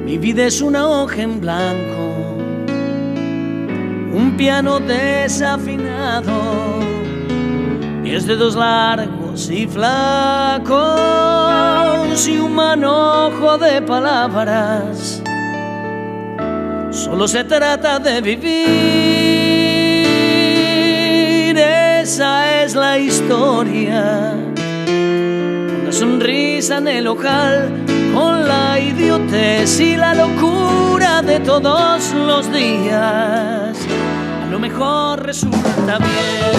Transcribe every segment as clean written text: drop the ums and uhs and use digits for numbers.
Mi vida es una hoja en blanco, un piano desafinado, 10 dedos largos y flacos y un manojo de palabras. Solo se trata de vivir, esa es la historia. Con la sonrisa en el ojal, con la idiotez y la locura de todos los días, a lo mejor resulta bien.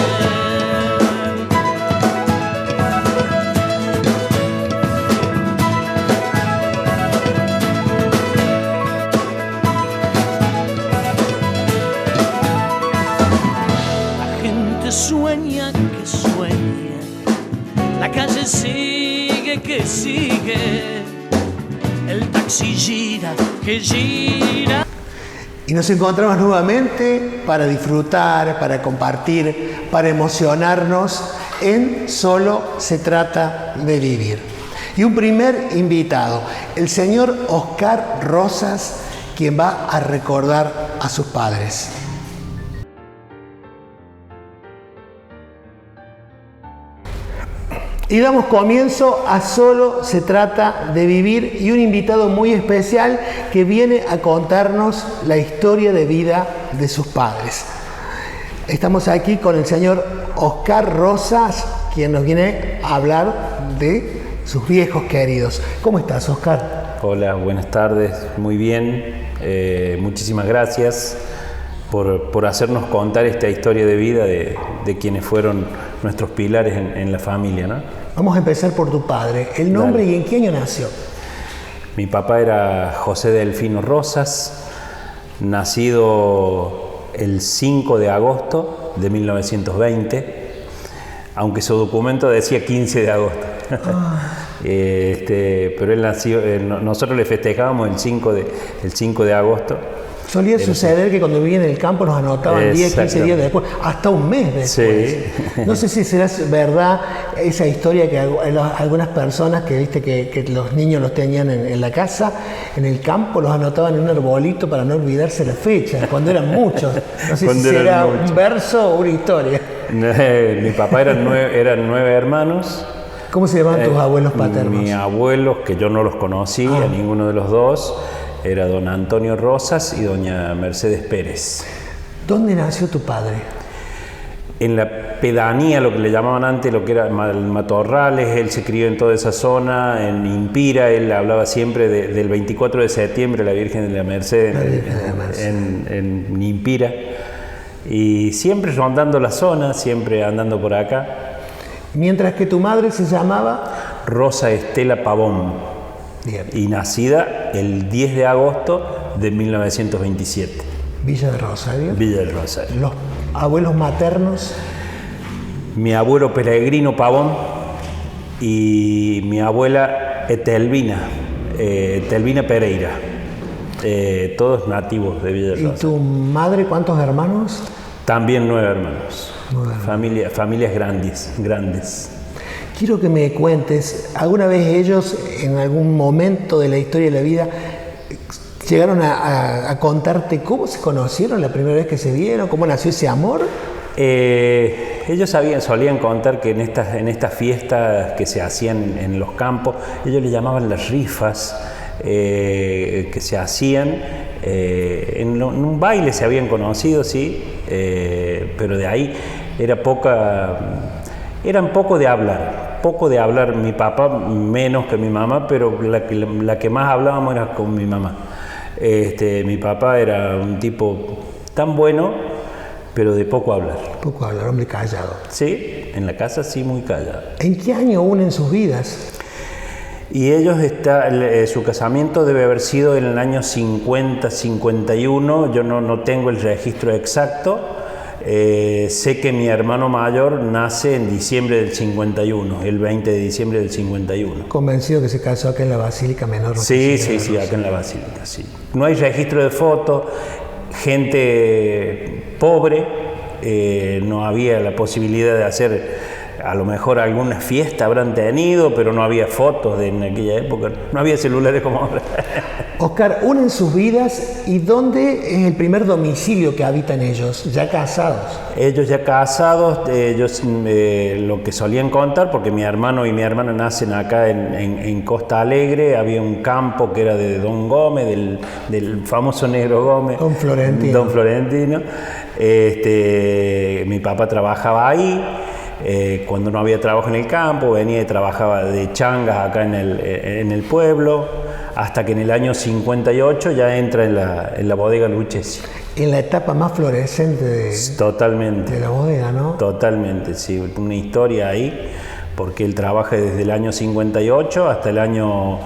Sueña que sueña, la calle sigue que sigue, el taxi gira que gira. Y nos encontramos nuevamente para disfrutar, para compartir, para emocionarnos en Solo se trata de vivir. Y un primer invitado, el señor Oscar Rosas, quien va a recordar a sus padres. Y damos comienzo a Solo se trata de vivir y un invitado muy especial que viene a contarnos la historia de vida de sus padres. Estamos aquí con el señor Oscar Rosas, quien nos viene a hablar de sus viejos queridos. ¿Cómo estás, Oscar? Hola, buenas tardes, muy bien. Muchísimas gracias por hacernos contar esta historia de vida de quienes fueron nuestros pilares en la familia, ¿no? Vamos a empezar por tu padre. ¿El nombre y en qué año nació? Mi papá era José Delfino Rosas, nacido el 5 de agosto de 1920, aunque su documento decía 15 de agosto. Pero él nació, nosotros le festejábamos el 5 de agosto. Solía suceder que cuando vivían en el campo nos anotaban 10, 15 días después, hasta un mes después. Sí. No sé si será verdad esa historia que algunas personas que viste que los niños los tenían en la casa, en el campo, los anotaban en un arbolito para no olvidarse la fecha, cuando eran muchos. No sé si será un verso o una historia. Mi papá eran 9 hermanos. ¿Cómo se llamaban tus abuelos paternos? Mis abuelos, que yo no los conocí, a ninguno de los dos, era don Antonio Rosas y doña Mercedes Pérez. ¿Dónde nació tu padre? En la pedanía, lo que le llamaban antes, lo que era Matorrales. Él se crió en toda esa zona, en Impira. Él hablaba siempre del 24 de septiembre, la Virgen de la Merced, en Impira. Y siempre rondando la zona, siempre andando por acá. Mientras que tu madre se llamaba Rosa Estela Pavón. Bien. Y nacida el 10 de agosto de 1927. Villa de Rosario. Villa del Rosario. Los abuelos maternos. Mi abuelo Peregrino Pavón y mi abuela Etelvina Pereira. Todos nativos de Villa del Rosario. ¿Y tu madre cuántos hermanos? También 9 hermanos. Familias grandes. Quiero que me cuentes, ¿alguna vez ellos, en algún momento de la historia de la vida, llegaron a contarte cómo se conocieron la primera vez que se vieron, cómo nació ese amor? Ellos solían contar que en estas fiestas que se hacían en los campos, ellos le llamaban las rifas, que se hacían, en un baile se habían conocido, sí, pero de ahí eran poco de hablar, mi papá menos que mi mamá, pero la que más hablábamos era con mi mamá. Mi papá era un tipo tan bueno, pero de poco hablar. Poco hablar, hombre callado. Sí, en la casa sí, muy callado. ¿En qué año unen sus vidas? Y ellos, su casamiento debe haber sido en el año 50, 51, yo no tengo el registro exacto. Sé que mi hermano mayor nace en diciembre del 51, el 20 de diciembre del 51. ¿Convencido que se casó acá en la Basílica Menor? Sí, acá en la Basílica, sí. No hay registro de fotos, gente pobre, no había la posibilidad de hacer a lo mejor alguna fiesta habrán tenido, pero no había fotos en aquella época, no había celulares como ahora. Oscar, unen sus vidas y ¿dónde es el primer domicilio que habitan ellos, ya casados? Ellos ya casados, ellos lo que solían contar, porque mi hermano y mi hermana nacen acá en Costa Alegre, había un campo que era de Don Gómez, del famoso Negro Gómez. Don Florentino. Don Florentino. Mi papá trabajaba ahí. Cuando no había trabajo en el campo, venía y trabajaba de changas acá en el pueblo, hasta que en el año 58 ya entra en la bodega Lucchesi. En la etapa más florescente Totalmente. de la bodega, ¿no? Totalmente, sí, una historia ahí, porque él trabaja desde el año 58 hasta el año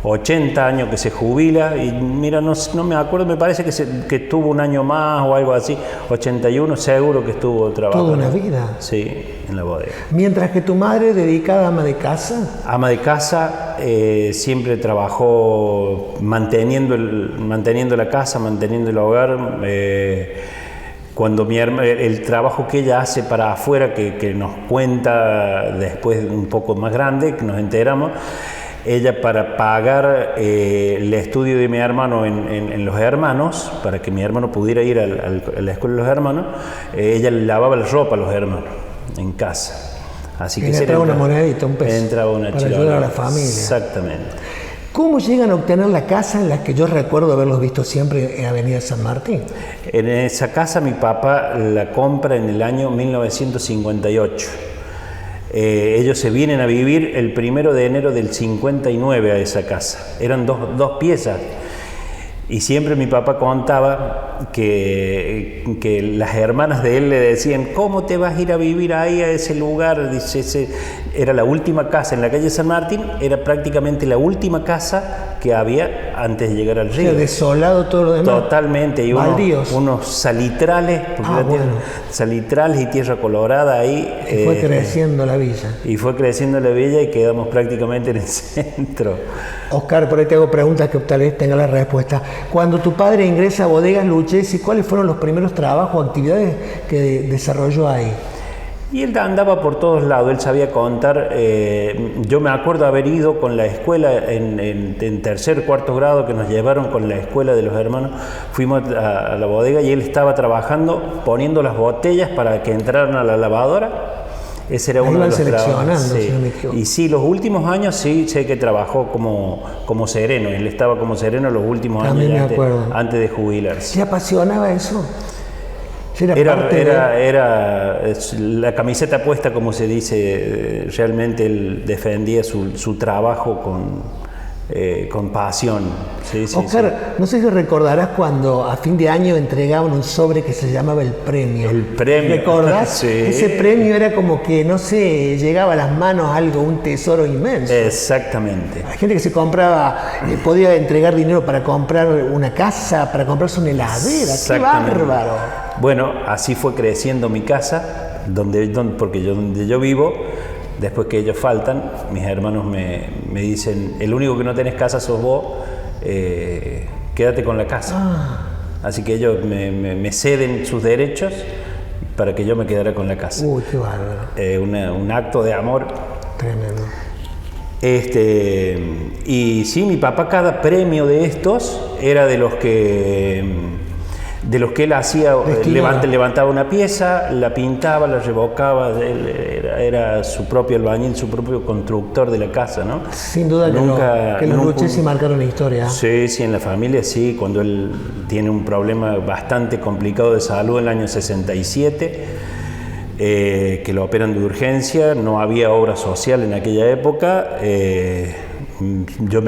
80 años que se jubila, y mira, no me acuerdo, me parece que estuvo un año más o algo así, 81 seguro que estuvo trabajando. Toda una vida. Sí, en la bodega. Mientras que tu madre, dedicada a ama de casa. Ama de casa, siempre trabajó manteniendo la casa, manteniendo el hogar. Cuando el trabajo que ella hace para afuera, que nos cuenta después un poco más grande, que nos enteramos, ella para pagar el estudio de mi hermano en Los Hermanos, para que mi hermano pudiera ir a la escuela de Los Hermanos, ella le lavaba la ropa a los hermanos en casa. Así que entraba una monedita, un peso, entraba una para ayudar a la familia. Exactamente. ¿Cómo llegan a obtener la casa en la que yo recuerdo haberlos visto siempre en Avenida San Martín? En esa casa mi papá la compra en el año 1958. Ellos se vienen a vivir el 1 de enero del 59 a esa casa. Eran dos piezas. Y siempre mi papá contaba que las hermanas de él le decían: ¿cómo te vas a ir a vivir ahí a ese lugar? Dice, era la última casa en la calle San Martín, era prácticamente la última casa que había antes de llegar al río. O sea, desolado todo lo demás. Totalmente, y unos salitrales, salitrales y tierra colorada ahí. Y fue creciendo la villa. Y fue creciendo la villa y quedamos prácticamente en el centro. Oscar, por ahí te hago preguntas que tal vez tenga la respuesta. Cuando tu padre ingresa a Bodegas Lucchesi, ¿cuáles fueron los primeros trabajos o actividades que desarrolló ahí? Y él andaba por todos lados, él sabía contar. Yo me acuerdo haber ido con la escuela en tercer, cuarto grado, que nos llevaron con la escuela de los hermanos. Fuimos a la bodega y él estaba trabajando, poniendo las botellas para que entraran a la lavadora. Ese era uno de los trabajos. Sí. Si no me equivoco. Y sí, los últimos años sí sé que trabajó como sereno. Él estaba como sereno los últimos También años antes de jubilarse. ¿Te apasionaba eso? Era la camiseta puesta, como se dice. Realmente él defendía su trabajo con pasión. Sí, Oscar, no sé si recordarás cuando a fin de año entregaban un sobre que se llamaba el premio. El premio. ¿Recordás? Sí. Ese premio era como que, no sé, llegaba a las manos algo, un tesoro inmenso. Exactamente. Hay gente que se compraba, podía entregar dinero para comprar una casa, para comprarse una heladera. ¡Qué bárbaro! Bueno, así fue creciendo mi casa, porque donde yo vivo. Después que ellos faltan, mis hermanos me dicen: el único que no tenés casa sos vos, quédate con la casa. Así que ellos me ceden sus derechos para que yo me quedara con la casa. Uy, qué bárbaro. Un acto de amor. Tremendo. Y sí, mi papá, cada premio de estos era de los que él hacía. Levantaba una pieza, la pintaba, la revocaba. Él era su propio albañil, su propio constructor de la casa, ¿no? Sin duda que los Lucchesi marcaron la historia. Sí, en la familia sí. Cuando él tiene un problema bastante complicado de salud en el año 67, que lo operan de urgencia, no había obra social en aquella época. Yo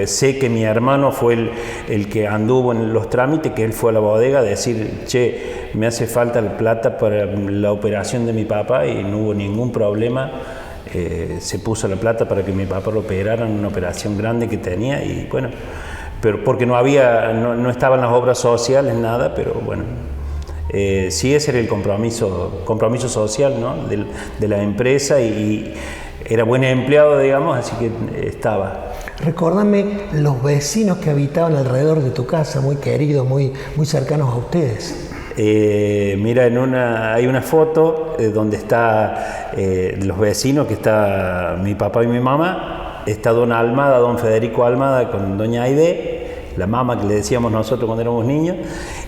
sé que mi hermano fue el que anduvo en los trámites, que él fue a la bodega a decir: che, me hace falta la plata para la operación de mi papá, y no hubo ningún problema. Se puso la plata para que mi papá lo operaran en una operación grande que tenía, y bueno, pero porque no estaban las obras sociales, nada, pero bueno. Sí, ese era el compromiso social, ¿no? de la empresa, y era buen empleado, digamos, así que estaba. Recórdame los vecinos que habitaban alrededor de tu casa, muy queridos, muy cercanos a ustedes. Mira, hay una foto donde está los vecinos, que está mi papá y mi mamá, está don Almada, don Federico Almada con doña Aide, la mamá que le decíamos nosotros cuando éramos niños,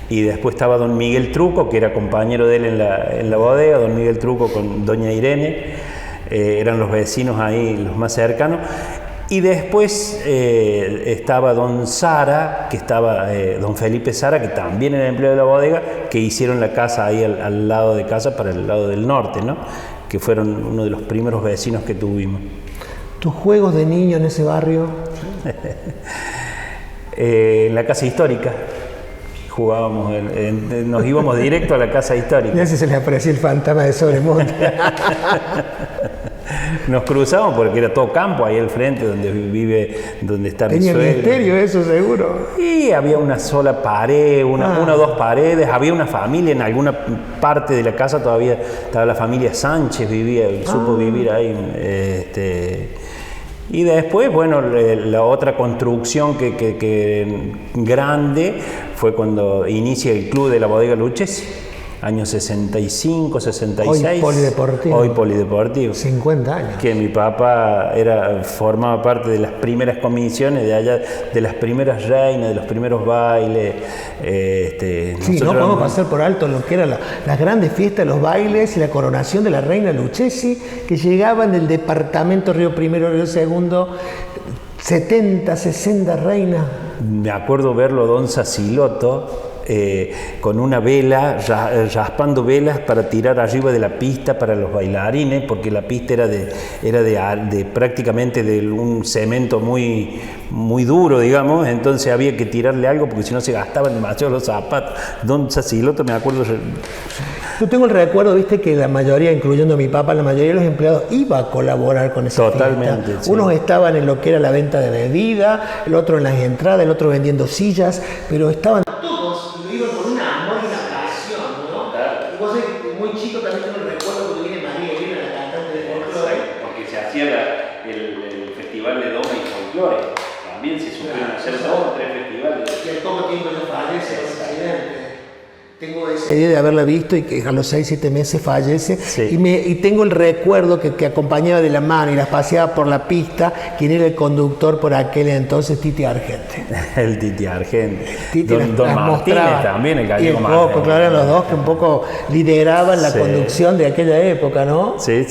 y después estaba don Miguel Truco, que era compañero de él en la bodega, don Miguel Truco con doña Irene, eran los vecinos ahí, los más cercanos. Y después estaba don Sara, que estaba don Felipe Sara, que también era empleado de la bodega, que hicieron la casa ahí al lado de casa, para el lado del norte, ¿no? Que fueron uno de los primeros vecinos que tuvimos. ¿Tus juegos de niño en ese barrio? En la casa histórica. Jugábamos, nos íbamos directo a la casa histórica. Ya se le aparecía el fantasma de Sobremonte. Nos cruzamos porque era todo campo ahí al frente donde está mi Tenía suegra. misterio eso, seguro. Y había una sola pared, una o dos paredes, había una familia en alguna parte de la casa, todavía estaba la familia Sánchez, supo vivir ahí. Y después, bueno, la otra construcción que grande fue cuando inicia el club de la bodega Lucchesi, años 65, 66. Hoy polideportivo. Hoy polideportivo. 50 años. Que mi papá formaba parte de las primeras comisiones, de allá, de las primeras reinas, de los primeros bailes. Sí, no podemos pasar por alto lo que eran las grandes fiestas, los bailes y la coronación de la reina Lucchesi, que llegaban del departamento Río Primero, Río Segundo, 70, 60 reinas. Me acuerdo verlo a don Saciloto, con una vela, raspando velas para tirar arriba de la pista para los bailarines, porque la pista era de prácticamente de un cemento muy, muy duro, digamos, entonces había que tirarle algo porque si no se gastaban demasiado los zapatos. Don Saciloto, me acuerdo. Yo tengo el recuerdo, viste, que la mayoría, incluyendo mi papá, la mayoría de los empleados iba a colaborar con esa Totalmente, fiesta. sí. Unos estaban en lo que era la venta de bebida, el otro en las entradas, el otro vendiendo sillas, pero estaban todos y lo iban con un amor y una pasión, ¿no? Claro. Y vos sabés que muy chico también tengo el recuerdo cuando viene María Elena, la cantante de folclore. Porque se hacía el festival de Doma y Folclore. También se supieron hacer 2 o 3 festivales. Y al poco tiempo ya fallece el accidente. Tengo esa idea de haberla visto y que a los 6, 7 meses fallece. Sí. Y tengo el recuerdo que acompañaba de la mano y las paseaba por la pista, quien era el conductor por aquel entonces, Titi Argente. El Titi Argente. Titi Don las Martínez mostraba. también, el Y gallego el Martínez. Coco, claro, eran los dos que un poco lideraban la Sí. conducción de aquella época, ¿no? Sí.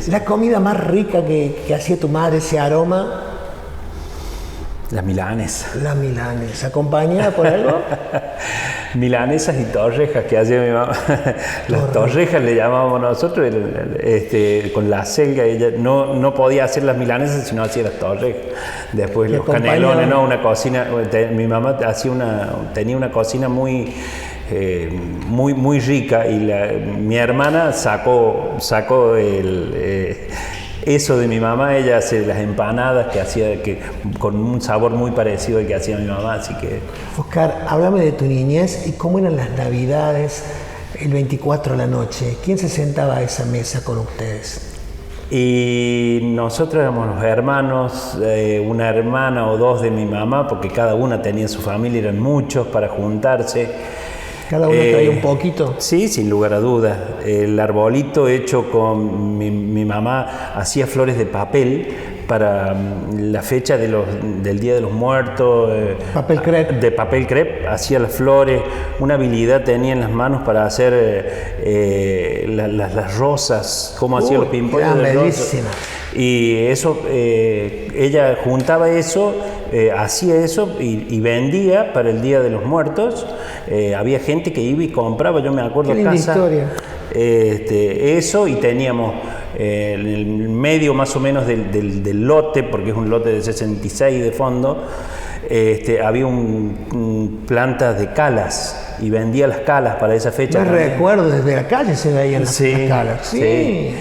La comida más rica que hacía tu madre, ese aroma, La milanesa. la milanesa. ¿Acompañada por algo? Milanesas y torrejas que hacía mi mamá. Las torrejas le llamábamos nosotros, con la selga. Ella no podía hacer las milanesas, sino hacía las torrejas. Después ¿Le los canelones, acompañaban? ¿no? Una cocina. Mi mamá tenía una cocina muy muy rica, y mi hermana sacó eso de mi mamá. Ella hace las empanadas que hacía con un sabor muy parecido al que hacía mi mamá, así que... Oscar, háblame de tu niñez y cómo eran las navidades el 24 de la noche. ¿Quién se sentaba a esa mesa con ustedes? Y nosotros éramos los hermanos, una hermana o dos de mi mamá, porque cada una tenía su familia, eran muchos para juntarse. ¿Cada uno traía un poquito? Sí, sin lugar a dudas. El arbolito hecho con mi mamá hacía flores de papel para la fecha del Día de los Muertos. Papel crepe. De papel crepe, hacía las flores. Una habilidad tenía en las manos para hacer las rosas, cómo hacía los pimpollos de rosas. bellísima. Y eso, ella juntaba eso, hacía eso y vendía para el Día de los Muertos. Había gente que iba y compraba, yo me acuerdo, Qué linda historia. Eso, y teníamos en el medio más o menos del lote, porque es un lote de 66 de fondo, había plantas de calas, y vendía las calas para esa fecha. Me recuerdo, desde la calle se veían las calas. Sí.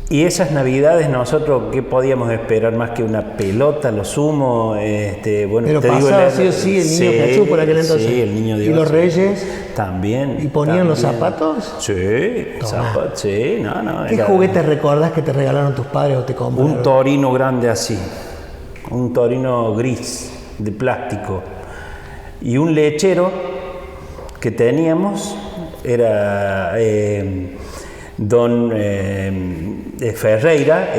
Y esas navidades nosotros, ¿qué podíamos esperar más que una pelota, lo sumo? Bueno, Pero te pasaba digo, sí o sí el niño Jesús por aquel entonces. Sí, el niño Dios. ¿Y los reyes? También. ¿Y ponían los zapatos? Sí, zapatos, sí, no. ¿Qué juguetes recordás que te regalaron tus padres o te compraron? Un torino grande así, un torino gris, de plástico, y un lechero que teníamos era don Ferreira,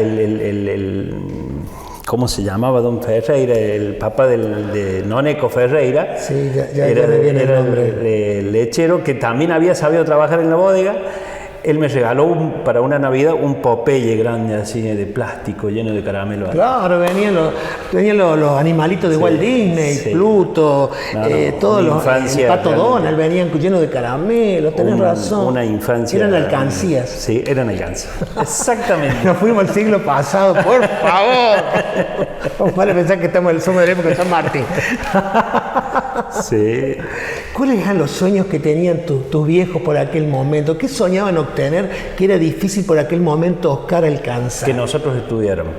¿cómo se llamaba don Ferreira? El papá de Noneco Ferreira. Sí, ya me viene el nombre. El lechero que también había sabido trabajar en la bodega. Él me regaló para una Navidad un Popeye grande así de plástico lleno de caramelo. Claro, venían los animalitos de Walt Disney, sí. Pluto, todos los infancia, el Pato realmente. Donald venían llenos de caramelo, tenés razón. Una infancia. Eran alcancías. Sí, eran alcancías. Exactamente. Nos fuimos al siglo pasado, por favor. Vamos a pensar que somos de la época de San Martín. Sí. ¿Cuáles eran los sueños que tenían tus viejos por aquel momento? ¿Qué soñaban obtener que era difícil por aquel momento Oscar alcanzar? Que nosotros estudiáramos.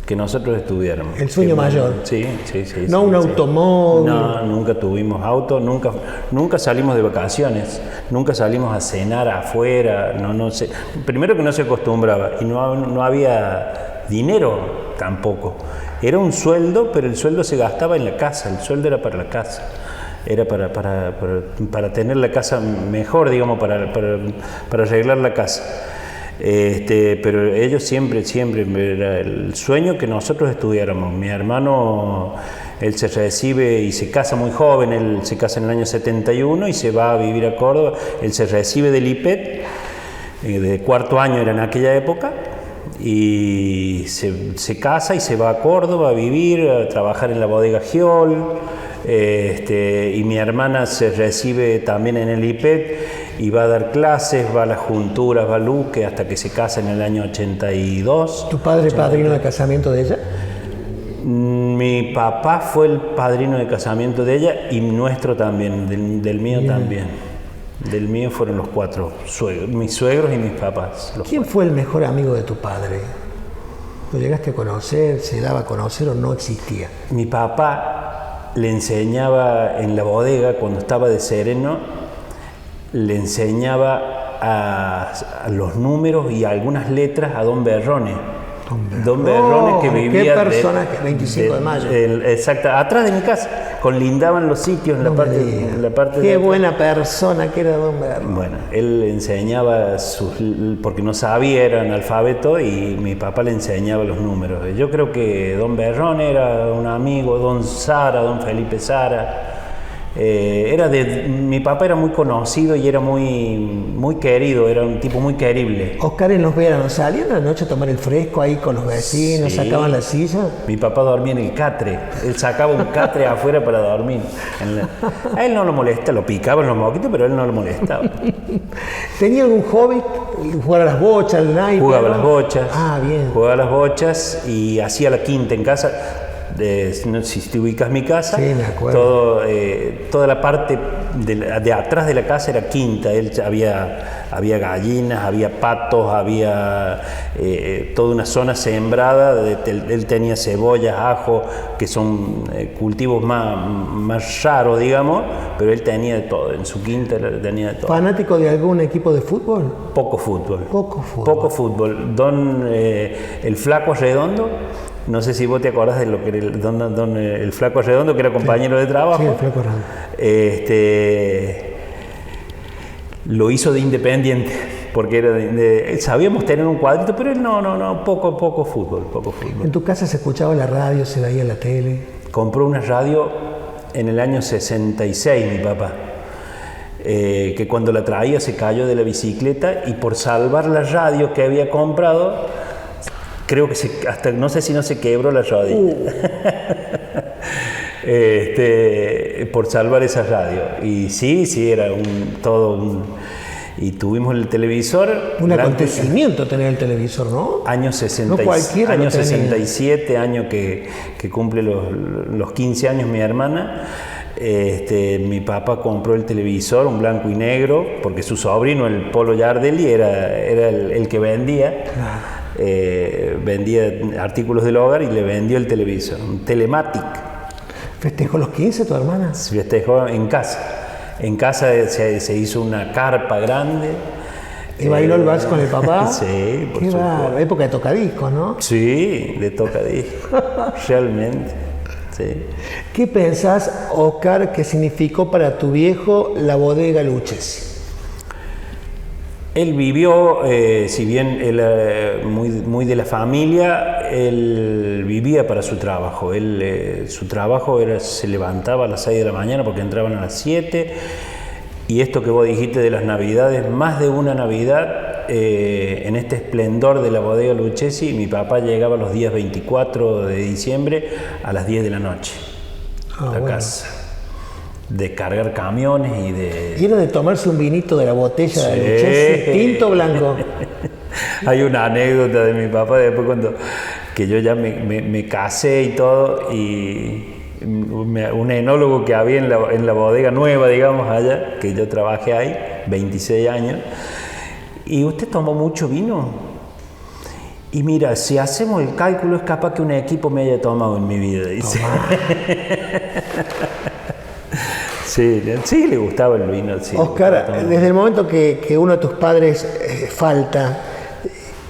Que nosotros estudiáramos. El sueño mayor. Sí. No un automóvil. No, nunca tuvimos auto, nunca salimos de vacaciones, nunca salimos a cenar afuera, no sé. Primero que no se acostumbraba y no había dinero tampoco. Era un sueldo, pero el sueldo se gastaba en la casa, el sueldo era para la casa. Era para tener la casa mejor, digamos, para arreglar la casa. Pero ellos siempre era el sueño que nosotros estudiáramos. Mi hermano, él se recibe y se casa muy joven, él se casa en el año 71 y se va a vivir a Córdoba. Él se recibe del IPET, de cuarto año era en aquella época, y se casa y se va a Córdoba a vivir, a trabajar en la bodega Giol. Y mi hermana se recibe también en el IPET y va a dar clases, va a las junturas, va a Luque hasta que se casa en el año 82. ¿Tu padre padrino de casamiento de ella? Mi papá fue el padrino de casamiento de ella y nuestro también, del mío también. Del mío fueron los 4 suegros, mis suegros y mis papás. ¿Quién fue el mejor amigo de tu padre? ¿Lo llegaste a conocer, se daba a conocer o no existía? Mi papá le enseñaba en la bodega, cuando estaba de sereno, le enseñaba a los números y algunas letras a don Berrone. Don Berrone que vivía... ¿Qué personaje? 25 de mayo. Exacto, atrás de mi casa, colindaban los sitios en la parte Qué de buena persona que era don Berrone. Bueno, él enseñaba porque no sabía, era analfabeto, y mi papá le enseñaba los números. Yo creo que don Berrone era un amigo, don Felipe Sara. Mi papá era muy conocido y era muy querido, era un tipo muy querible. Oscar en los veranos salían a la noche a tomar el fresco ahí con los vecinos, Sí. sacaban la silla. Mi papá dormía en el catre, él sacaba un catre afuera para dormir. A él no lo molesta, lo picaban los moquitos, pero a él no lo molestaba. ¿Tenía algún hobby? ¿Jugar a las bochas, al naipe? Jugaba a las bochas. Ah, bien. Jugaba a las bochas y hacía la quinta en casa. Si te ubicas mi casa, sí, me acuerdo. toda la parte de atrás de la casa era quinta. Había gallinas, había patos, había toda una zona sembrada. Él tenía cebollas, ajo, que son cultivos más raros, digamos, pero él tenía de todo. En su quinta tenía de todo. ¿Fanático de algún equipo de fútbol? Poco fútbol. Poco fútbol. El Flaco Redondo. No sé si vos te acordás de lo que era el Flaco Redondo, que era compañero de trabajo. Sí, el Flaco Redondo. Lo hizo de Independiente, porque era sabíamos tener un cuadrito, pero él no, poco fútbol. ¿En tu casa se escuchaba la radio, se veía la tele? Compró una radio en el año 66, mi papá. Que cuando la traía se cayó de la bicicleta y por salvar la radio que había comprado, creo que hasta no sé si no se quebró la rodilla. Por salvar esa radio. Y sí, era y tuvimos el televisor. Un acontecimiento tener el televisor, ¿no? Año 67, año que cumple los 15 años mi hermana. Mi papá compró el televisor, un blanco y negro, porque su sobrino, el Polo Yardelli, era el que vendía. Claro. Vendía artículos del hogar y le vendió el televisor, un Telematic. ¿Festejó los 15 tu hermana? Se festejó en casa. En casa se hizo una carpa grande. ¿Y bailó el vals con el papá? Sí, por supuesto. Época de tocadiscos, ¿no? Sí, de tocadiscos, realmente. Sí. ¿Qué pensás, Oscar, que significó para tu viejo la bodega Lucchesi? Él vivió, si bien él muy de la familia, él vivía para su trabajo. Su trabajo se levantaba a las 6 de la mañana porque entraban a las 7. Y esto que vos dijiste de las navidades, más de una Navidad, en este esplendor de la bodega Lucchesi, mi papá llegaba los días 24 de diciembre a las 10 de la noche a la casa. De cargar camiones y de... ¿Y era de tomarse un vinito de la botella de Lucchesi, tinto o blanco? Hay una anécdota de mi papá después que yo ya me casé y todo, y un enólogo que había en la bodega nueva, digamos, allá, que yo trabajé ahí, 26 años, y usted tomó mucho vino. Y mira, si hacemos el cálculo, es capaz que un equipo me haya tomado en mi vida, dice. Sí, le gustaba el vino. Sí, Oscar, desde el momento que uno de tus padres falta,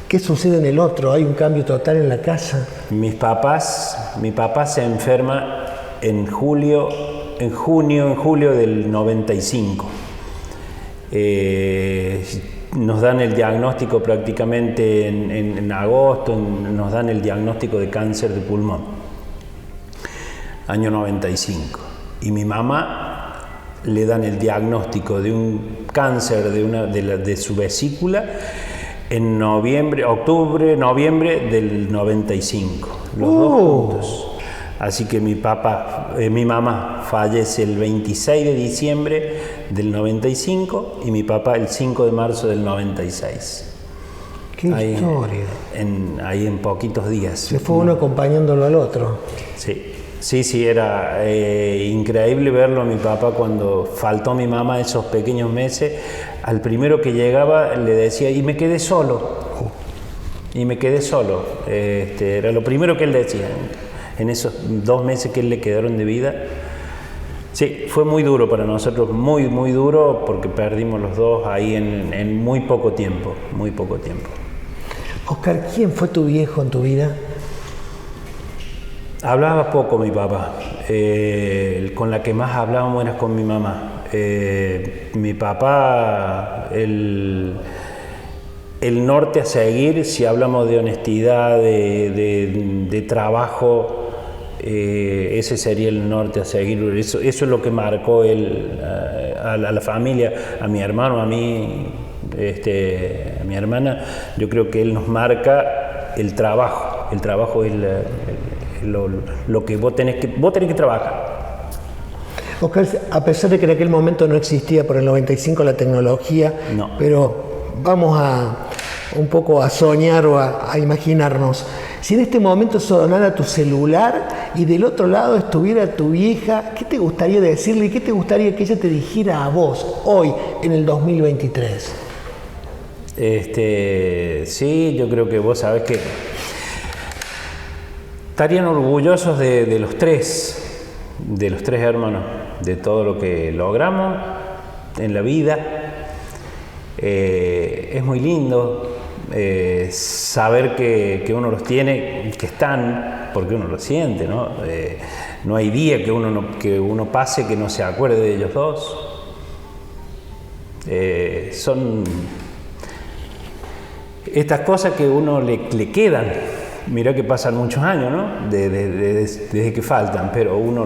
¿qué sucede en el otro? ¿Hay un cambio total en la casa? Mi papá se enferma en julio del 95. Nos dan el diagnóstico prácticamente en agosto, nos dan el diagnóstico de cáncer de pulmón, año 95. Y mi mamá le dan el diagnóstico de un cáncer de su vesícula en noviembre del 95, los dos juntos. Así que mi mamá fallece el 26 de diciembre del 95 y mi papá el 5 de marzo del 96. ¡Qué historia! Ahí en poquitos días. Se fue uno acompañándolo al otro. Sí, era increíble verlo a mi papá cuando faltó mi mamá esos pequeños meses. Al primero que llegaba le decía, y me quedé solo. Era lo primero que él decía en esos 2 meses que él le quedaron de vida. Sí, fue muy duro para nosotros, muy, muy duro, porque perdimos los dos ahí en muy poco tiempo. Oscar, ¿quién fue tu viejo en tu vida? Hablaba poco mi papá, con la que más hablábamos era con mi mamá. Mi papá, el norte a seguir, si hablamos de honestidad, de trabajo, ese sería el norte a seguir. Eso es lo que marcó él a la familia, a mi hermano, a mí, a mi hermana. Yo creo que él nos marca el trabajo. El trabajo es lo que vos tenés que trabajar. Oscar, a pesar de que en aquel momento no existía por el 95 la tecnología, no. Pero vamos un poco a soñar o a imaginarnos. Si en este momento sonara tu celular y del otro lado estuviera tu vieja, ¿qué te gustaría decirle y qué te gustaría que ella te dijera a vos hoy, en el 2023? Sí, yo creo que vos sabés que estarían orgullosos de los tres hermanos, de todo lo que logramos en la vida. Es muy lindo saber que uno los tiene, que están, porque uno lo siente, ¿no? No hay día que uno pase que no se acuerde de ellos dos. Son estas cosas que uno le quedan. Mirá que pasan muchos años, ¿no? Desde que faltan, pero uno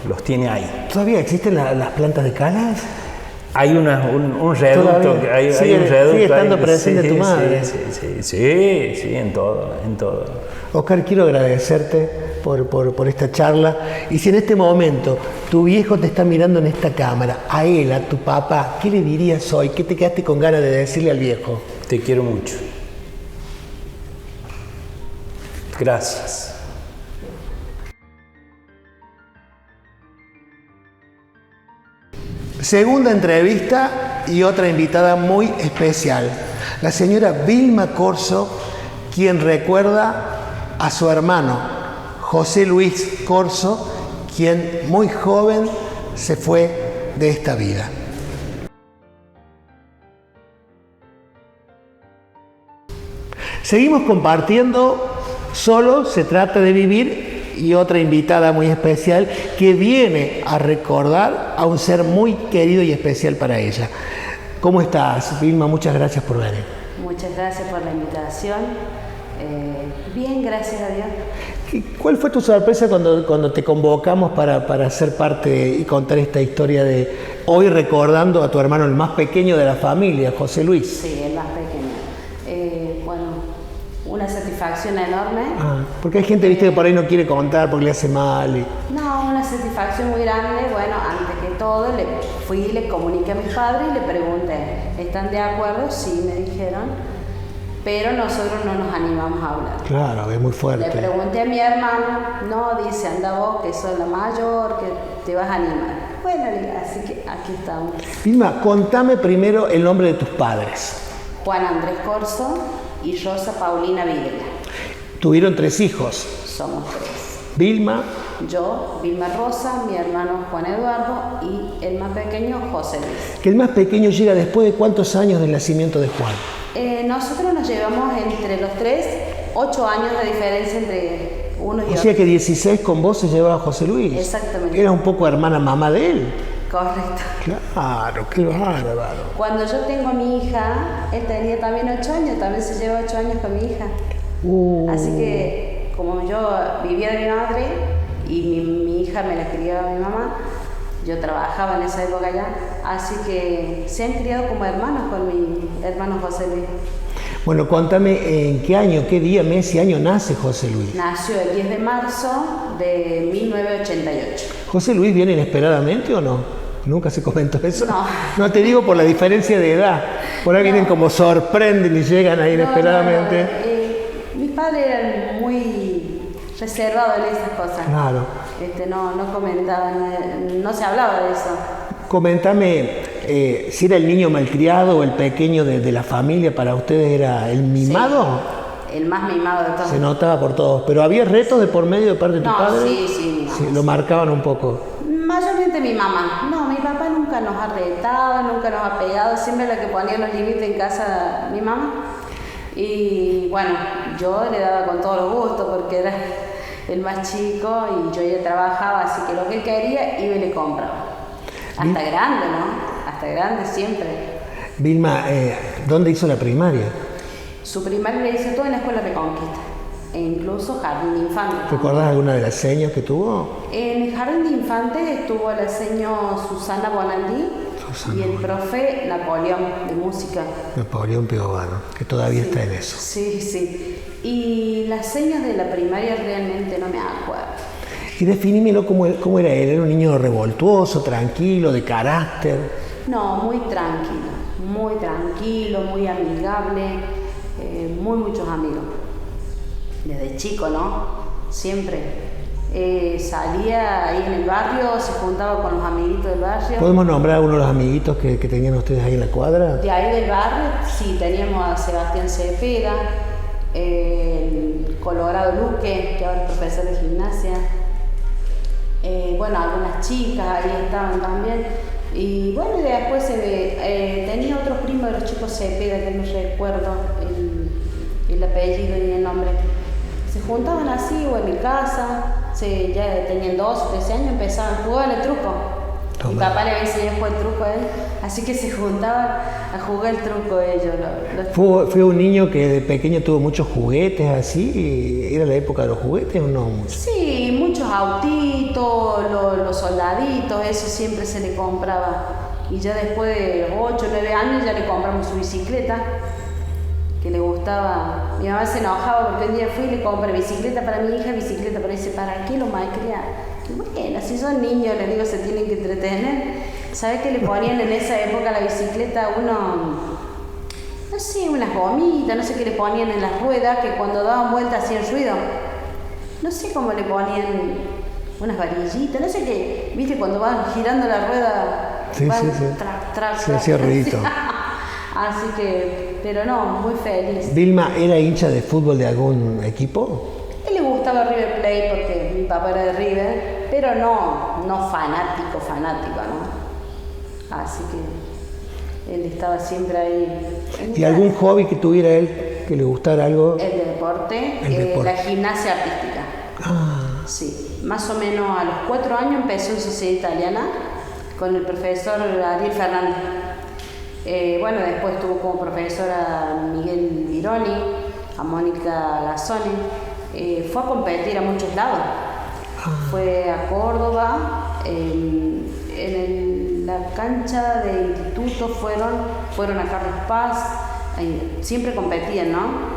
los tiene ahí. ¿Todavía existen las plantas de calas? Hay un reducto. Sigue estando presente tu madre. Sí, en todo. Oscar, quiero agradecerte por esta charla. Y si en este momento tu viejo te está mirando en esta cámara, a él, a tu papá, ¿qué le dirías hoy? ¿Qué te quedaste con ganas de decirle al viejo? Te quiero mucho. Gracias. Segunda entrevista y otra invitada muy especial, la señora Vilma Corso, quien recuerda a su hermano José Luis Corso, quien muy joven se fue de esta vida. Seguimos compartiendo. Solo se trata de vivir y otra invitada muy especial que viene a recordar a un ser muy querido y especial para ella. ¿Cómo estás, Vilma? Muchas gracias por venir. Muchas gracias por la invitación. Bien, gracias a Dios. ¿Cuál fue tu sorpresa cuando te convocamos para ser parte y contar esta historia de hoy recordando a tu hermano, el más pequeño de la familia, José Luis? Sí, el más pequeño. Bueno, una satisfacción enorme. Porque hay gente, viste, que por ahí no quiere contar porque le hace mal. No, una satisfacción muy grande. Bueno, antes que todo, le comuniqué a mis padres y le pregunté, ¿están de acuerdo? Sí, me dijeron. Pero nosotros no nos animamos a hablar. Claro, es muy fuerte. Le pregunté a mi hermano, no, dice, anda vos, que sos la mayor, que te vas a animar. Bueno, así que aquí estamos. Vilma, contame primero el nombre de tus padres. Juan Andrés Corso y Rosa Paulina Videla. Tuvieron 3 hijos. Somos 3. Vilma. Yo, Vilma Rosa, mi hermano Juan Eduardo y el más pequeño José Luis. Que el más pequeño llega después de ¿cuántos años del nacimiento de Juan? Nosotros nos llevamos entre los 3, 8 años de diferencia entre uno y otro. O sea que 16 con vos se llevaba José Luis. Exactamente. Era un poco hermana mamá de él. Correcto. Claro, qué bárbaro. Cuando yo tengo a mi hija, él tenía también 8 años, también se lleva 8 años con mi hija. Así que como yo vivía de mi madre y mi hija me la criaba mi mamá, yo trabajaba en esa época ya, así que se han criado como hermanos con mi hermano José Luis. Bueno, contame en qué año, qué día, mes y año nace José Luis. Nació el 10 de marzo de 1988. ¿José Luis viene inesperadamente o no? ¿Nunca se comentó eso? No. No te digo por la diferencia de edad. Por ahí vienen como sorprenden y llegan ahí inesperadamente. Mis padres eran muy reservados en esas cosas. Claro. No comentaban, no se hablaba de eso. Coméntame, si era el niño malcriado o el pequeño de la familia, ¿para ustedes era el mimado? Sí, el más mimado de todos. Se notaba por todos. ¿Pero había retos de por medio de parte de tu padre? Sí, Lo marcaban un poco. Mayormente mi mamá. No, mi papá nunca nos ha retado, nunca nos ha pegado. Siempre la que ponía los límites en casa, mi mamá. Y bueno, yo le daba con todos los gustos porque era el más chico y yo ya trabajaba, así que lo que él quería iba y le compraba. Hasta grande, ¿no? Hasta grande siempre. Vilma, ¿dónde hizo la primaria? Su primaria la hizo toda en la Escuela Reconquista, e incluso Jardín de Infantes. ¿Recordás alguna de las señas que tuvo? En el Jardín de Infantes estuvo la señora Susana Bonaldí y el profe Napoleón de música. Napoleón Piovano, que todavía está en eso. Sí. Y las señas de la primaria realmente no me acuerdo. Y definímelo cómo era él. ¿Era un niño revoltuoso, tranquilo, de carácter? No, muy tranquilo, muy amigable, muchos amigos. Desde chico, ¿no? Siempre. Salía ahí en el barrio, se juntaba con los amiguitos del barrio. ¿Podemos nombrar a uno de los amiguitos que tenían ustedes ahí en la cuadra? De ahí del barrio, sí, teníamos a Sebastián Cepeda, el Colorado Luque, que ahora es profesor de gimnasia. Bueno, algunas chicas ahí estaban también. Y bueno, después tenía otro primo de los chicos Cepeda, que no recuerdo el apellido ni el nombre. Se juntaban así o en mi casa, ya tenían 12, 13 años, empezaban a jugar el truco. Mi papá le había enseñado a jugar el truco a él, así que se juntaban a jugar el truco ellos. ¿Fue un niño que de pequeño tuvo muchos juguetes así? ¿Era la época de los juguetes o no mucho? Sí, muchos autitos, los soldaditos, eso siempre se le compraba. Y ya después de 8 o 9 años ya le compramos su bicicleta, que le gustaba. Mi mamá se enojaba porque un día fui y le compré bicicleta para mi hija, bicicleta para ese, ¿para qué lo malcriar? Bueno, si son niños, les digo, se tienen que entretener. ¿Sabes qué le ponían en esa época a la bicicleta? No sé, unas gomitas, no sé qué le ponían en las ruedas, que cuando daban vuelta hacían ruido. No sé cómo le ponían unas varillitas, no sé qué. ¿Viste? Cuando van girando la rueda, sí. Trac, se hacía ruidito. Así que, pero no, muy feliz. ¿Vilma era hincha de fútbol de algún equipo? A él le gustaba River Plate porque mi papá era de River, pero no fanático, ¿no? Así que él estaba siempre ahí. ¿Y algún hobby que tuviera él que le gustara algo? El deporte, la gimnasia artística. Sí, más o menos a los 4 años empezó en Sociedad Italiana con el profesor Ariel Fernández. Bueno, después tuvo como profesora a Miguel Vironi, a Mónica Gazzoni. Fue a competir a muchos lados. Fue a Córdoba, en la cancha de instituto fueron a Carlos Paz, siempre competían, ¿no?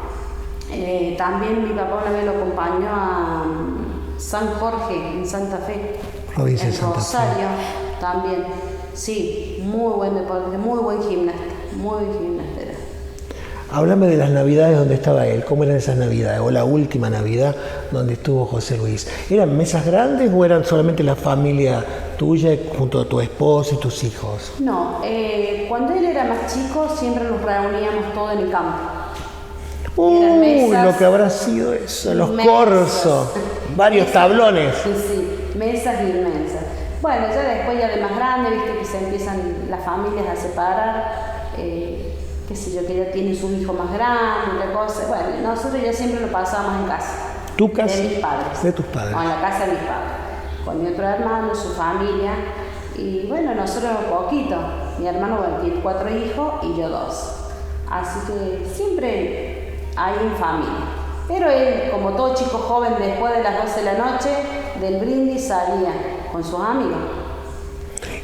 También mi papá una vez lo acompañó a San Jorge, en Santa Fe, Provincia de en Santa Fe. Rosario también. Sí, muy buen deporte, muy buen gimnasta era. Háblame de las navidades donde estaba él, ¿cómo eran esas navidades? O la última Navidad donde estuvo José Luis. ¿Eran mesas grandes o eran solamente la familia tuya junto a tu esposa y tus hijos? No, cuando él era más chico siempre nos reuníamos todos en el campo. Eran mesas, lo que habrá sido eso, los mesas. corsos, varios tablones. Sí, mesas inmensas. Bueno, ya después ya de más grande, viste que se empiezan las familias a separar. Qué sé yo, que ya tiene su hijo más grande, otra cosa. Bueno, nosotros ya siempre lo pasábamos en casa. ¿Tu casa? De mis padres. De tus padres. No, en la casa de mis padres. Con mi otro hermano, su familia. Y bueno, nosotros poquito. Mi hermano tiene 4 hijos y yo 2. Así que siempre hay en familia. Pero él, como todo chico joven, después de las 12 de la noche, del brindis salía con sus amigos.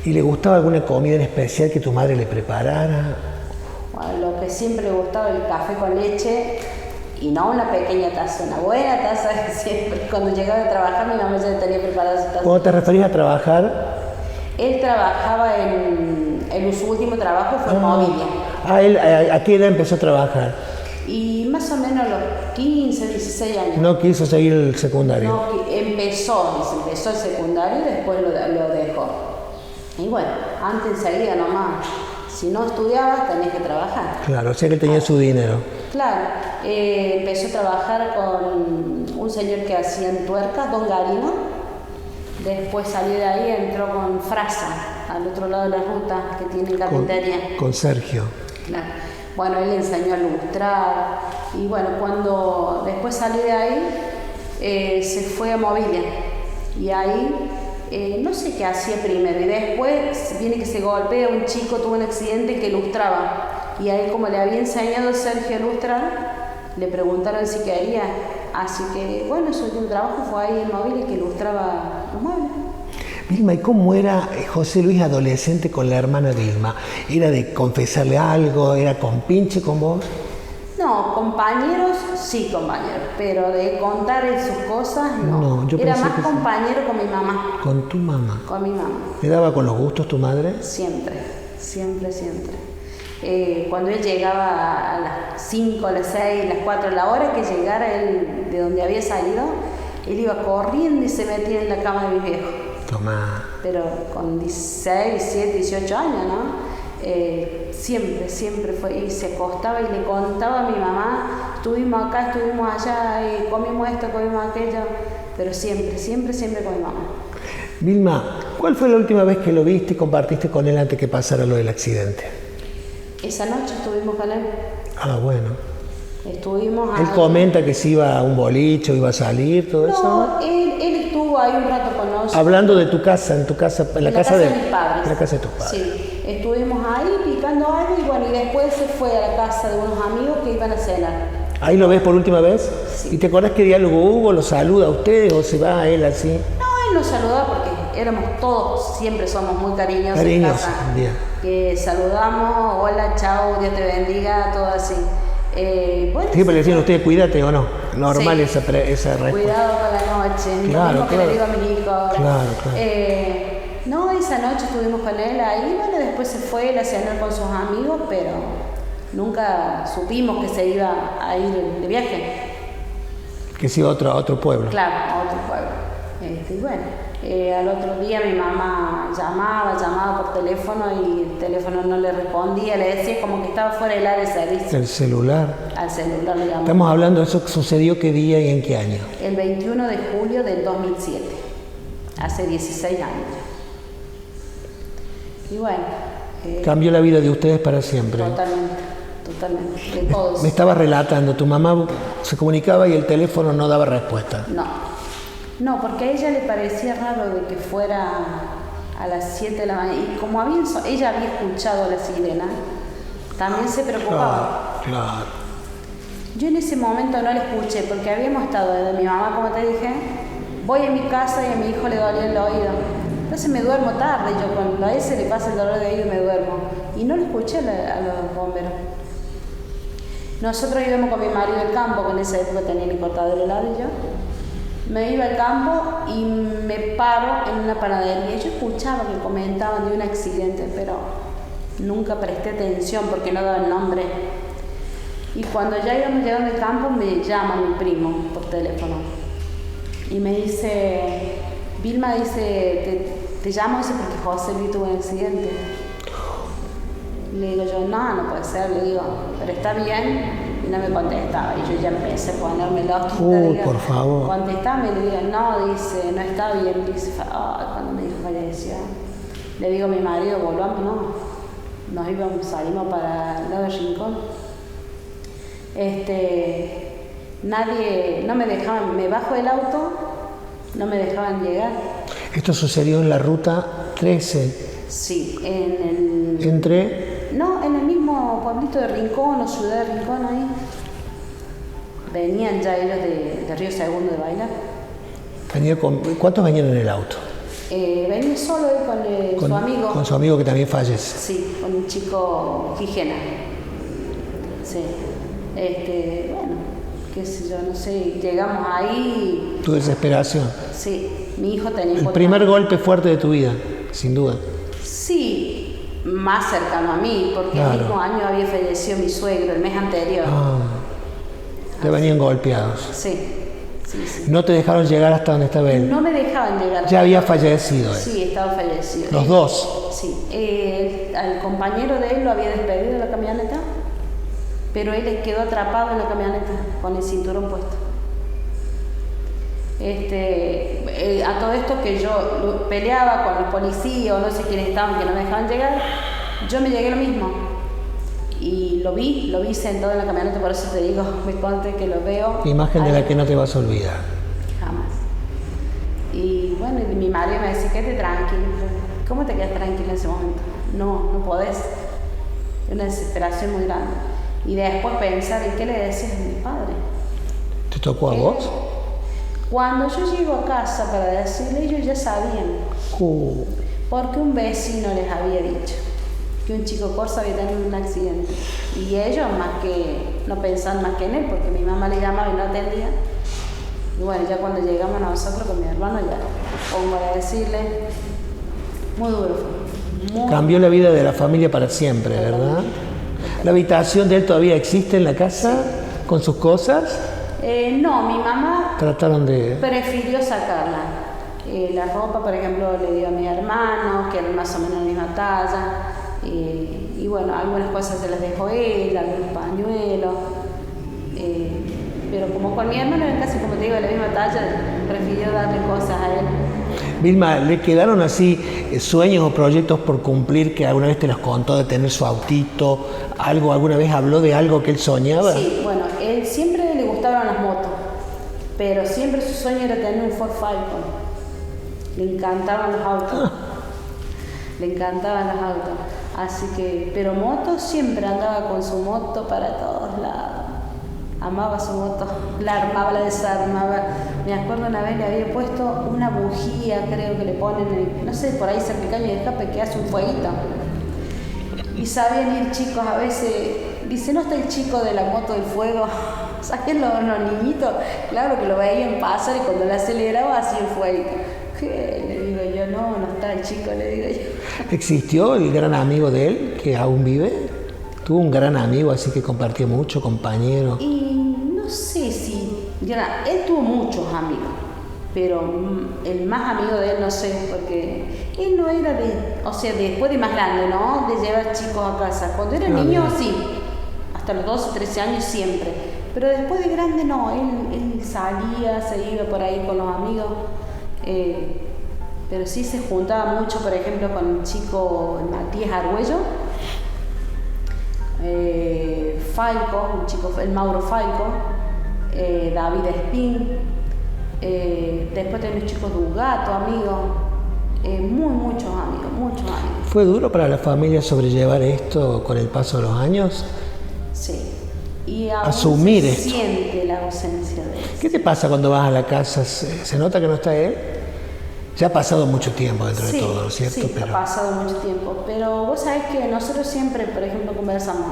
¿Y le gustaba alguna comida en especial que tu madre le preparara? Bueno, lo que siempre le gustaba el café con leche, y no una pequeña taza, una buena taza siempre. Cuando llegaba de trabajar, mi mamá ya tenía preparada su taza. ¿Cuándo te referías a trabajar? Él trabajaba en su último trabajo fue en Mobilia. Él, ¿a qué edad empezó a trabajar? Y más o menos a los 15, 16 años. No quiso seguir el secundario. No, empezó el secundario y después lo dejó. Y bueno, antes enseguida nomás, si no estudiabas tenías que trabajar. Claro, o sea que él tenía su dinero. Claro, empezó a trabajar con un señor que hacía en tuercas, Don Garino. Después salió de ahí, entró con Frasa, al otro lado de la ruta, que tiene carpintería. Con Sergio. Claro. Bueno, él le enseñó a lustrar. Y bueno, cuando después salió de ahí, se fue a Mobilia. Y ahí, no sé qué hacía primero. Y después viene que se golpea, un chico tuvo un accidente que lustraba. Y a él, como le había enseñado Sergio a lustrar, le preguntaron si quería. Así que, bueno, su último trabajo fue ahí en Mobilia, que ilustraba los muebles. Vilma, ¿y cómo era José Luis adolescente con la hermana Vilma? ¿Era de confesarle algo? ¿Era compinche con vos? No, compañeros, sí compañeros, pero de contar sus cosas, no. No, yo era pensé más que compañero con mi mamá. ¿Con tu mamá? Con mi mamá. ¿Le daba con los gustos tu madre? Siempre, siempre, siempre. Cuando él llegaba a las 5, a las 6, a las 4, a la hora que llegara él de donde había salido, él iba corriendo y se metía en la cama de mis viejos. Tomá. Pero con 16, 17, 18 años, ¿no? Siempre fue, y se acostaba y le contaba a mi mamá, estuvimos acá, estuvimos allá, comimos esto, comimos aquello, pero siempre con mi mamá. Vilma, ¿cuál fue la última vez que lo viste y compartiste con él antes que pasara lo del accidente? Esa noche estuvimos con él. Ah, bueno. Estuvimos. Él comenta que se iba a un boliche o iba a salir, todo eso. No, él estuvo ahí un rato con nosotros. Hablando de tu casa, en la casa de mis padres. En la casa de tus padres. Sí, estuvimos ahí picando algo y bueno, y después se fue a la casa de unos amigos que iban a cenar. ¿Ahí lo ves por última vez? Sí. ¿Y te acordás qué diálogo hubo? ¿Lo saluda a ustedes o se va a él así? No, él nos saludaba porque éramos todos, siempre somos muy cariñosos. Cariñosos, en casa. bien. Que saludamos, hola, chao, Dios te bendiga, todo así. Bueno, Siempre le decían a ustedes, cuídate o no. Normal sí. esa respuesta. Cuidado con la noche, Claro, lo mismo que claro. le digo a mi hijo ahora. Claro. No, esa noche estuvimos con él ahí, bueno, después se fue él a cenar con sus amigos, pero nunca supimos que se iba a ir de viaje. Que sí, a otro pueblo. Claro, a otro pueblo. Y bueno, al otro día mi mamá llamaba por teléfono y el teléfono no le respondía, le decía como que estaba fuera del área de servicio. El celular. Al celular le llamaba. Estamos hablando de eso que sucedió qué día y en qué año. El 21 de julio del 2007, hace 16 años. Y bueno. Cambió la vida de ustedes para siempre. Totalmente, de todos. Me estaba relatando, tu mamá se comunicaba y el teléfono no daba respuesta. No, No, porque a ella le parecía raro de que fuera a las 7 de la mañana. Y como ella había escuchado la sirena, también se preocupaba. Claro. Yo en ese momento no la escuché porque habíamos estado desde mi mamá, como te dije, voy a mi casa y a mi hijo le dolía el oído. Entonces me duermo tarde, yo cuando a ese le pasa el dolor de oído me duermo. Y no lo escuché a los bomberos. Nosotros íbamos con mi marido al campo, que en esa época tenía mi cortador de helado y yo. Me iba al campo y me paro en una panadería. Yo escuchaba que comentaban de un accidente, pero nunca presté atención porque no daba el nombre. Y cuando ya íbamos llegando al campo, me llama mi primo por teléfono. Y me dice, Vilma dice, te llamo dice, porque José Luis tuvo un accidente. Le digo yo, no puede ser, le digo, pero está bien. Y no me contestaba. Y yo ya empecé a ponerme loquita. Por favor. Contestame, le digo, no, dice, no está bien. Dice, cuando me dijo falleció. Le digo a mi marido, volvamos, no. Nos íbamos, salimos para el lado del Rincón. Nadie, no me dejaban, me bajo del auto, no me dejaban llegar. Esto sucedió en la ruta 13. Sí, en el... ¿Entre? No, en el mismo pueblito de Rincón o ciudad de Rincón ahí. Venían ya ellos de Río Segundo de bailar. ¿Cuántos venían en el auto? Venía solo él con su amigo. Con su amigo que también fallece. Sí, con un chico Gijena. Sí. Bueno, qué sé yo, no sé, llegamos ahí. Tu desesperación. Sí, mi hijo tenía... El primer golpe fuerte de tu vida, sin duda. Sí, más cercano a mí, porque claro. El mismo año había fallecido mi suegro, el mes anterior. Te venían golpeados. Sí. ¿No te dejaron llegar hasta donde estaba él? No me dejaban llegar. ¿Ya había fallecido él? Sí, estaba fallecido. ¿Los dos? Sí. Al compañero de él lo había despedido de la camioneta, pero él quedó atrapado en la camioneta con el cinturón puesto. A todo esto que yo peleaba con los policías o no sé quiénes estaban que no me dejaban llegar, yo me llegué lo mismo. Y lo vi sentado en la camioneta, por eso te digo, me conté que lo veo. Imagen de la que no te vas a olvidar. Jamás. Y bueno, mi marido me decía, quédate tranquilo. ¿Cómo te quedas tranquila en ese momento? No podés. Una desesperación muy grande. Y después pensar, ¿y qué le decías a mi padre? ¿Te tocó a vos? Cuando yo llego a casa para decirle, ellos ya sabían. Porque un vecino les había dicho que un chico corso había tenido un accidente. Y ellos no pensaban más que en él, porque mi mamá le llamaba y no atendía. Y bueno, ya cuando llegamos nosotros con mi hermano, ya pongo a decirle, muy duro fue. Cambió la vida de la familia para siempre, ¿verdad? ¿La habitación de él todavía existe en la casa? Sí. ¿Con sus cosas? No, mi mamá prefirió sacarla. La ropa, por ejemplo, le dio a mi hermano, que eran más o menos la misma talla. Y bueno, algunas cosas se las dejó él, algunos pañuelos. Pero como con mi hermano eran casi, como te digo, de la misma talla, prefirió darle cosas a él. Vilma, ¿le quedaron así sueños o proyectos por cumplir que alguna vez te los contó de tener su autito? ¿Alguna vez habló de algo que él soñaba? Sí, bueno, él siempre le gustaban las motos, pero siempre su sueño era tener un Ford Falcon. Le encantaban los autos. Le encantaban los autos. Así que, pero motos, siempre andaba con su moto para todos lados. Amaba su moto, la armaba, la desarmaba. Me acuerdo una vez le había puesto una bujía, creo que le ponen, no sé, por ahí cerca del caño de escape que hace un fueguito. Y sabían ir chicos a veces, dice, ¿no está el chico de la moto del fuego? ¿Saben los niñitos? Claro que lo veían pasar y cuando le aceleraba hacía un fueguito. ¿Qué? Le digo yo, no está el chico, le digo yo. ¿Existió el gran amigo de él que aún vive? ¿Tuvo un gran amigo así que compartió mucho, compañero? Y no sé si... él tuvo muchos amigos, pero el más amigo de él no sé, porque él no era después de más grande, ¿no? De llevar chicos a casa. Cuando era niño, sí, hasta los 12, 13 años siempre. Pero después de grande no, él salía, se iba por ahí con los amigos. Pero sí se juntaba mucho, por ejemplo, con el chico Matías Argüello. Falco, un chico, el Mauro Falco, David Espín, Después tenés chicos de Ugato, amigos, muchos amigos. ¿Fue duro para la familia sobrellevar esto con el paso de los años? Sí. Y aún asumir se esto. Siente la ausencia de él. ¿Qué te pasa cuando vas a la casa? ¿Se nota que no está él? Ya ha pasado mucho tiempo dentro de todo, ¿no es cierto? Sí, ha pasado mucho tiempo. Pero vos sabés que nosotros siempre, por ejemplo, conversamos.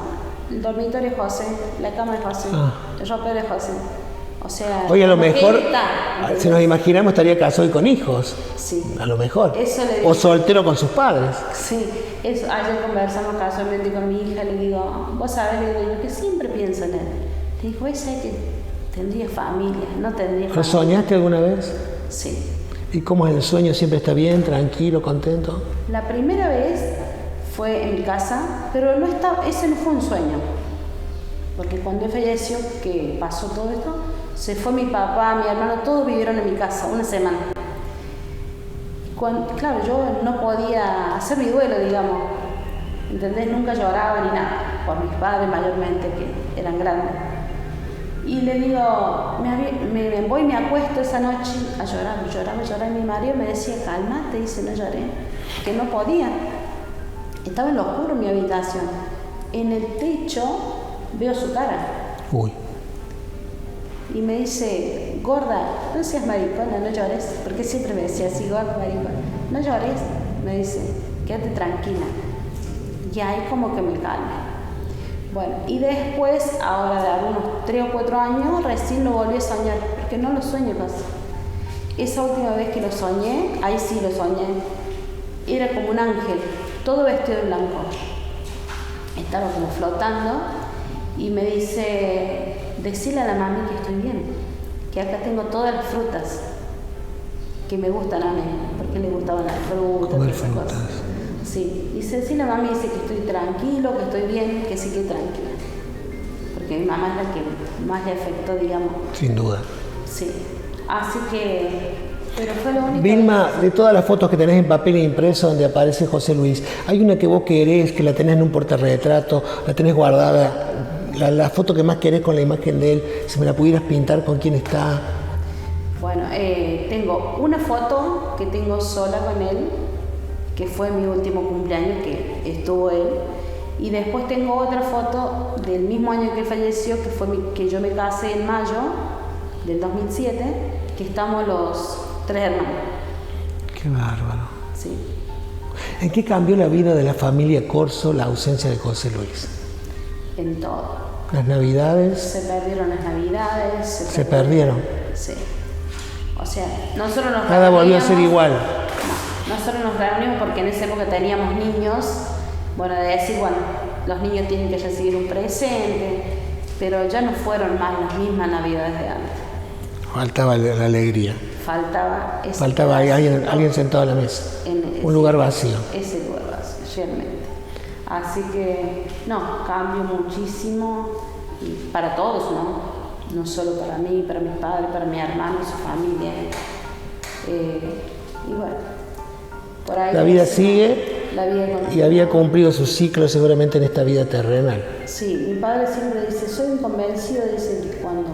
El dormitorio es José, la cama es José, el ropero es José. O sea, hoy a lo como que mejor, él está, si nos imaginamos, estaría casado y con hijos. Sí. A lo mejor. Eso le digo. O soltero con sus padres. Sí, eso. Ayer conversamos casualmente con mi hija, le digo, vos sabés, le digo, yo que siempre pienso en él. Le digo, esa es que tendría familia, no tendría familia. ¿Lo soñaste alguna vez? Sí. ¿Y cómo es el sueño? ¿Siempre está bien, tranquilo, contento? La primera vez fue en mi casa, pero ese no fue un sueño. Porque cuando él falleció, que pasó todo esto, se fue mi papá, mi hermano, todos vivieron en mi casa una semana. Claro, yo no podía hacer mi duelo, digamos. ¿Entendés? Nunca lloraba ni nada, por mis padres mayormente, que eran grandes. Y le digo, me voy y me acuesto esa noche a llorar. Y mi marido me decía, cálmate, dice, no lloré, que no podía. Estaba en lo oscuro en mi habitación. En el techo veo su cara. Uy. Y me dice, gorda, no seas maricona, no llores. Porque siempre me decía así, gorda, maricona, no llores. Me dice, quédate tranquila. Y ahí como que me calme. Bueno, y después, ahora de algunos 3 o 4 años, recién lo volví a soñar, porque no lo sueño casi. Esa última vez que lo soñé, ahí sí lo soñé, era como un ángel, todo vestido de blanco. Estaba como flotando y me dice, decile a la mami que estoy bien, que acá tengo todas las frutas que me gustan a mí, porque le gustaban las frutas. Comer frutas. Sí, dice, sí, la mami dice que estoy tranquilo, que estoy bien, que sí que tranquila. Porque mi mamá es la que más le afectó, digamos. Sin duda. Sí, así que, pero fue lo único. Vilma, de todas las fotos que tenés en papel e impreso donde aparece José Luis, ¿hay una que vos querés, que la tenés en un portarretrato, la tenés guardada? La foto que más querés con la imagen de él, si me la pudieras pintar, ¿con quién está? Bueno, tengo una foto que tengo sola con él, que fue mi último cumpleaños, que estuvo él. Y después tengo otra foto del mismo año que él falleció, que fue que yo me casé en mayo del 2007, que estamos los 3 hermanos. Qué bárbaro. Sí. ¿En qué cambió la vida de la familia Corso la ausencia de José Luis? En todo. Las navidades. Se perdieron las navidades. Se perdieron. Sí. O sea, nosotros nos Nada volvió a ser igual. No, nosotros nos reunimos porque en esa época teníamos niños. Bueno, de decir, bueno, los niños tienen que recibir un presente, pero ya no fueron más las mismas navidades de antes. Faltaba la alegría. Faltaba alguien sentado a la mesa. Un lugar vacío. Ese lugar vacío, realmente. Así que, no, cambio muchísimo y para todos, ¿no? No solo para mí, para mis padres, para mi hermano y su familia. Y bueno, por ahí... La vida sigue. La vida continúa. Y había cumplido su ciclo seguramente en esta vida terrenal. Sí, mi padre siempre dice, soy un convencido, dice que cuando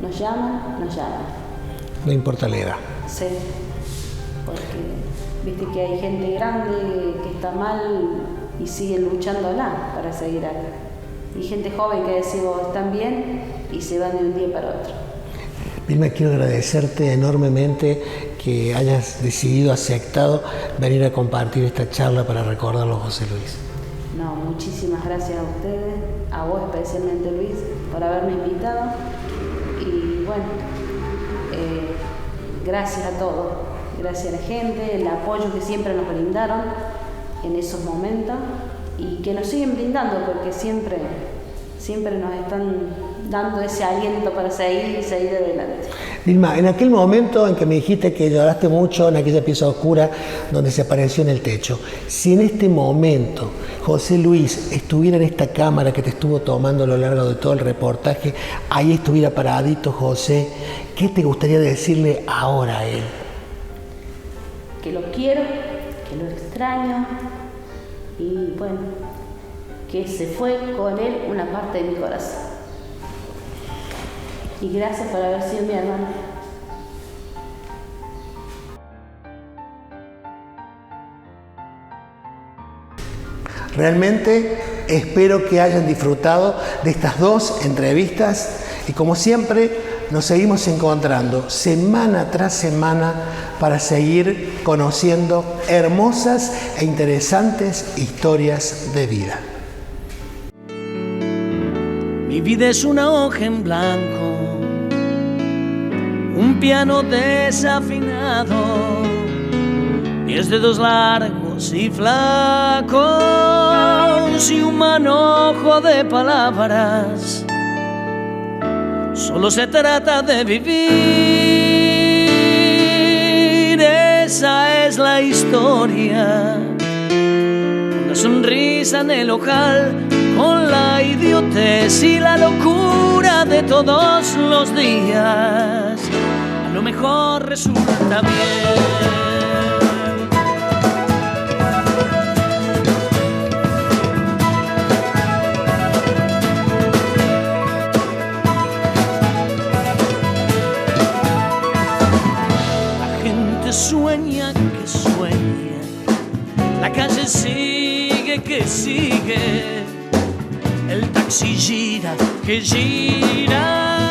nos llaman, nos llaman. No importa la edad. Sí, porque viste que hay gente grande que está mal y siguen luchándola para seguir acá. Y gente joven que decimos están bien y se van de un día para otro. Vilma, quiero agradecerte enormemente que hayas decidido, aceptado venir a compartir esta charla para recordarlo a José Luis. No, muchísimas gracias a ustedes, a vos especialmente Luis, por haberme invitado. Y bueno, gracias a todos, gracias a la gente, el apoyo que siempre nos brindaron en esos momentos y que nos siguen brindando porque siempre nos están dando ese aliento para seguir adelante. Vilma, en aquel momento en que me dijiste que lloraste mucho en aquella pieza oscura donde se apareció en el techo, si en este momento José Luis estuviera en esta cámara que te estuvo tomando a lo largo de todo el reportaje, ahí estuviera paradito José, ¿qué te gustaría decirle ahora a él? Que lo quiero, que lo extraño y bueno, que se fue con él una parte de mi corazón. Y gracias por haber sido mi hermano. Realmente espero que hayan disfrutado de estas 2 entrevistas y como siempre nos seguimos encontrando semana tras semana para seguir conociendo hermosas e interesantes historias de vida. Mi vida es una hoja en blanco, un piano desafinado, 10 dedos largos y flacos y un manojo de palabras. Solo se trata de vivir, esa es la historia. Una sonrisa en el ojal, con la idiotez y la locura de todos los días. A lo mejor resulta bien. Sueña que sueña, la calle sigue que sigue, el taxi gira que gira.